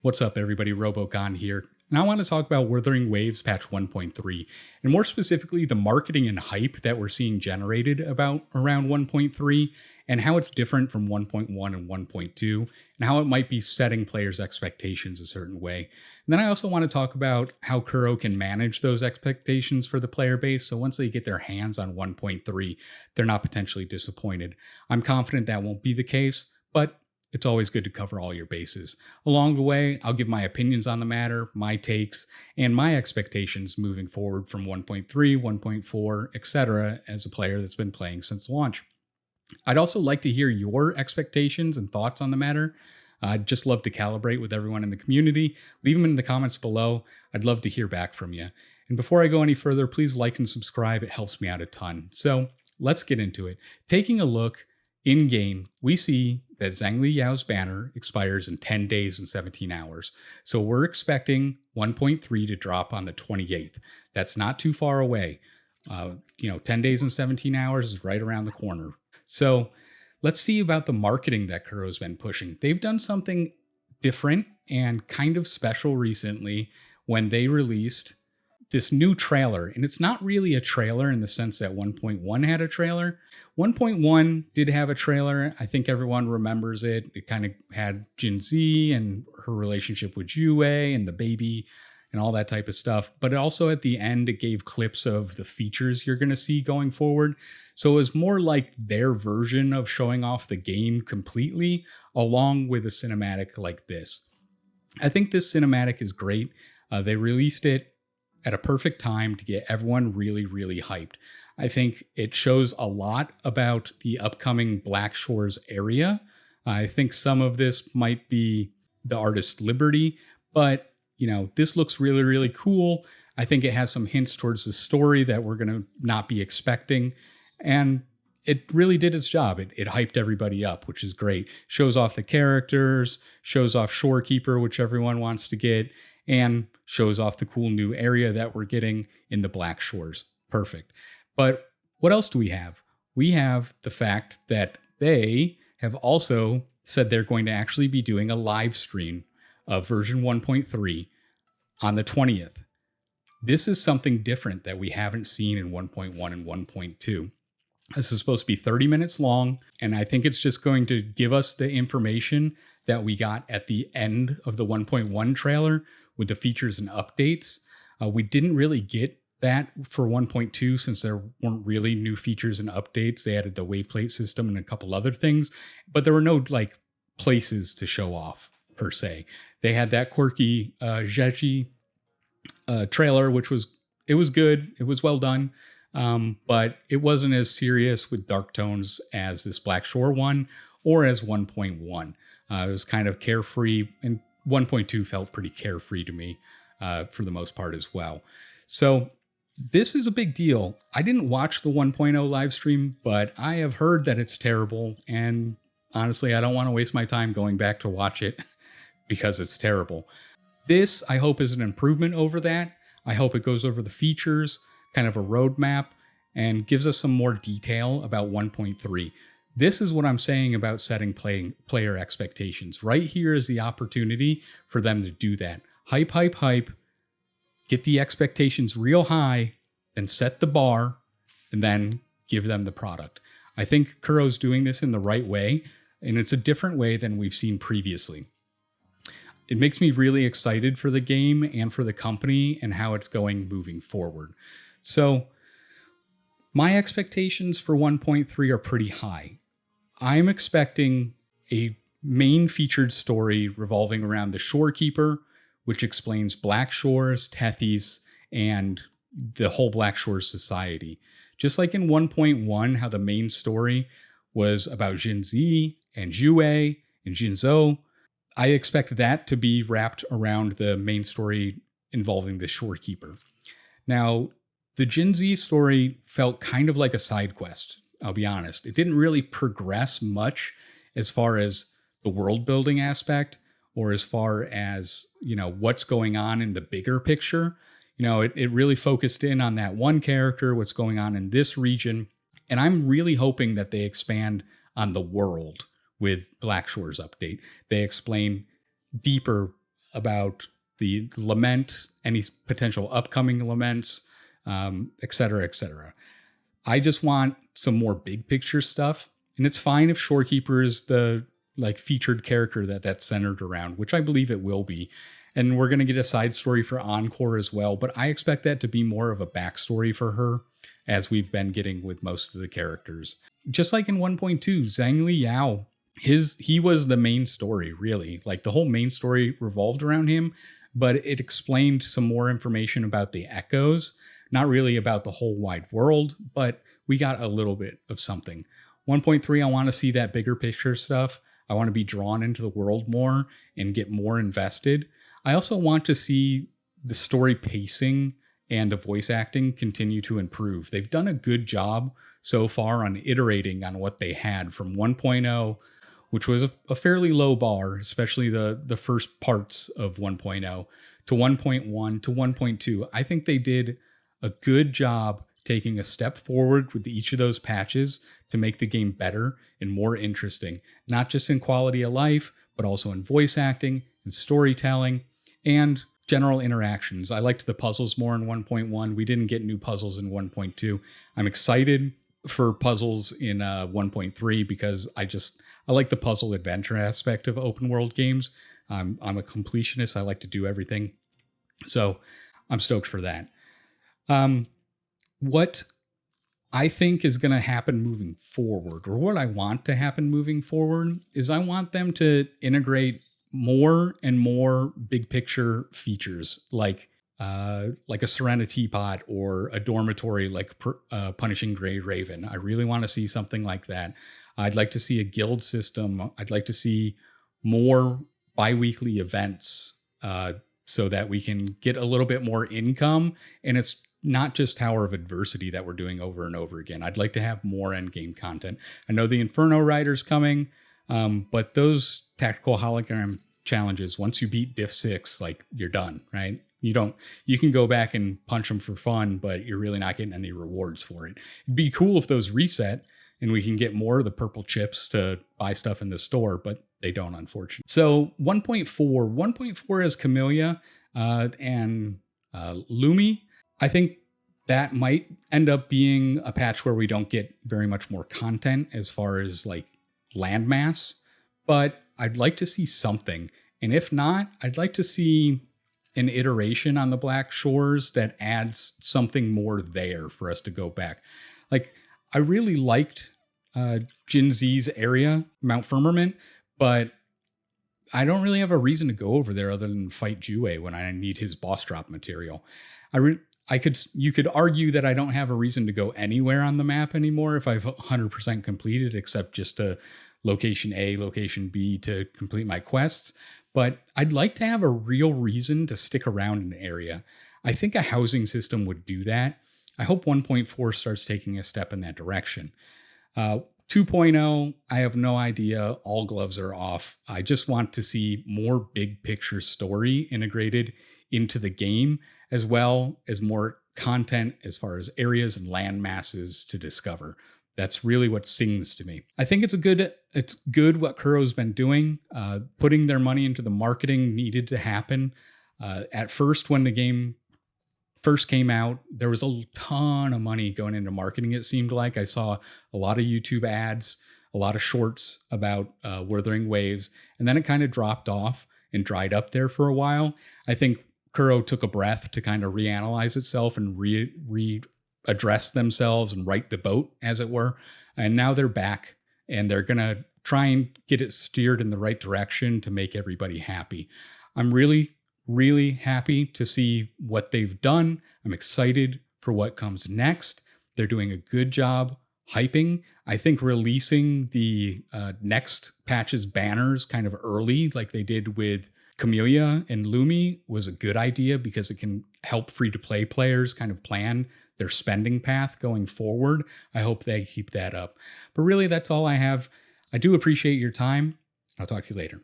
What's up, everybody? Robocon here. And I want to talk about Wuthering Waves patch 1.3, and more specifically, the marketing and hype that we're seeing generated about around 1.3, and how it's different from 1.1 and 1.2, and how it might be setting players' expectations a certain way. And then I also want to talk about how Kuro can manage those expectations for the player base, so once they get their hands on 1.3, they're not potentially disappointed. I'm confident that won't be the case, but it's always good to cover all your bases. Along the way, I'll give my opinions on the matter, my takes, and my expectations moving forward from 1.3, 1.4, etc. as a player that's been playing since launch. I'd also like to hear your expectations and thoughts on the matter. I'd just love to calibrate with everyone in the community. Leave them in the comments below. I'd love to hear back from you. And before I go any further, please like and subscribe. It helps me out a ton. So let's get into it. Taking a look in-game, we see that Zhangli Yao's banner expires in 10 days and 17 hours. So we're expecting 1.3 to drop on the 28th. That's not too far away. 10 days and 17 hours is right around the corner. So let's see about the marketing that Kuro's been pushing. They've done something different and kind of special recently when they released this new trailer. And it's not really a trailer in the sense that 1.1 had a trailer. 1.1 did have a trailer. I think everyone remembers it. It kind of had Jin Z and her relationship with Yue and the baby and all that type of stuff. But also at the end, it gave clips of the features you're going to see going forward. So it was more like their version of showing off the game completely, along with a cinematic like this. I think this cinematic is great. They released it at a perfect time to get everyone really, really hyped. I think it shows a lot about the upcoming Black Shores area. I think some of this might be the artist's liberty, but this looks really, really cool. I think it has some hints towards the story that we're going to not be expecting. And it really did its job. It hyped everybody up, which is great. Shows off the characters, shows off Shorekeeper, which everyone wants to get, and shows off the cool new area that we're getting in the Black Shores. Perfect. But what else do we have? We have the fact that they have also said they're going to actually be doing a live stream of version 1.3 on the 20th. This is something different that we haven't seen in 1.1 and 1.2. This is supposed to be 30 minutes long, and I think it's just going to give us the information that we got at the end of the 1.1 trailer with the features and updates. We didn't really get that for 1.2 since there weren't really new features and updates. They added the wave plate system and a couple other things, but there were no places to show off per se. They had that quirky Zheji trailer, which was good. It was well done. But it wasn't as serious with dark tones as this Black Shore one or as 1.1. It was kind of carefree, and 1.2 felt pretty carefree to me for the most part as well. So this is a big deal. I didn't watch the 1.0 live stream, but I have heard that it's terrible. And honestly, I don't want to waste my time going back to watch it because it's terrible. This, I hope, is an improvement over that. I hope it goes over the features, kind of a roadmap, and gives us some more detail about 1.3. This is what I'm saying about setting player expectations. Right here is the opportunity for them to do that. Hype, hype, hype. Get the expectations real high, then set the bar, and then give them the product. I think Kuro's doing this in the right way, and it's a different way than we've seen previously. It makes me really excited for the game and for the company and how it's going moving forward. So my expectations for 1.3 are pretty high. I'm expecting a main featured story revolving around the Shorekeeper, which explains Black Shores, Tethys, and the whole Black Shores society. Just like in 1.1, how the main story was about Jin Z and Yue and Jinzhou, I expect that to be wrapped around the main story involving the Shorekeeper. Now, the Jin Z story felt kind of like a side quest, I'll be honest. It didn't really progress much as far as the world building aspect or as far as, what's going on in the bigger picture. It really focused in on that one character, what's going on in this region. And I'm really hoping that they expand on the world with Black Shore's update. They explain deeper about the lament, any potential upcoming laments, et cetera, et cetera. I just want some more big picture stuff. And it's fine if Shorekeeper is the like featured character that's centered around, which I believe it will be. And we're going to get a side story for Encore as well. But I expect that to be more of a backstory for her, as we've been getting with most of the characters. Just like in 1.2, Zhang Li Yao, he was the main story, really. Like the whole main story revolved around him, but it explained some more information about the echoes. Not really about the whole wide world, but we got a little bit of something. 1.3, I want to see that bigger picture stuff. I want to be drawn into the world more and get more invested. I also want to see the story pacing and the voice acting continue to improve. They've done a good job so far on iterating on what they had from 1.0, which was a fairly low bar, especially the first parts of 1.0, to 1.1 to 1.2. I think they did a good job taking a step forward with each of those patches to make the game better and more interesting, not just in quality of life, but also in voice acting and storytelling and general interactions. I liked the puzzles more in 1.1. We didn't get new puzzles in 1.2. I'm excited for puzzles in 1.3 because I like the puzzle adventure aspect of open world games. I'm a completionist. I like to do everything. So I'm stoked for that. What I think is going to happen moving forward, or what I want to happen moving forward, is I want them to integrate more and more big picture features like a Serenity Pot or a dormitory like Punishing Grey Raven. I really want to see something like that. I'd like to see a guild system. I'd like to see more bi-weekly events so that we can get a little bit more income. And it's not just Tower of Adversity that we're doing over and over again. I'd like to have more endgame content. I know the Inferno Rider's coming, but those tactical hologram challenges, once you beat Diff 6, like you're done, right? You can go back and punch them for fun, but you're really not getting any rewards for it. It'd be cool if those reset and we can get more of the purple chips to buy stuff in the store, but they don't, unfortunately. So 1.4 is Camellia and Lumi. I think that might end up being a patch where we don't get very much more content as far as like landmass, but I'd like to see something. And if not, I'd like to see an iteration on the Black Shores that adds something more there for us to go back. Like, I really liked Jin Z's area, Mount Firmament, but I don't really have a reason to go over there other than fight Jue when I need his boss drop material. You could argue that I don't have a reason to go anywhere on the map anymore if I've 100% completed, except just to location A, location B to complete my quests. But I'd like to have a real reason to stick around an area. I think a housing system would do that. I hope 1.4 starts taking a step in that direction. 2.0, I have no idea. All gloves are off. I just want to see more big picture story integrated into the game, as well as more content as far as areas and land masses to discover. That's really what sings to me. I think it's good what Kuro's been doing. Putting their money into the marketing needed to happen. At first, when the game first came out, there was a ton of money going into marketing. It seemed like I saw a lot of YouTube ads, a lot of shorts about Wuthering Waves, and then it kind of dropped off and dried up there for a while. I think Kuro took a breath to kind of reanalyze itself and readdress themselves and right the boat, as it were. And now they're back and they're going to try and get it steered in the right direction to make everybody happy. I'm really, really happy to see what they've done. I'm excited for what comes next. They're doing a good job hyping. I think releasing the next patch's banners kind of early, like they did with Camellia and Lumi, was a good idea because it can help free-to-play players kind of plan their spending path going forward. I hope they keep that up. But really, that's all I have. I do appreciate your time. I'll talk to you later.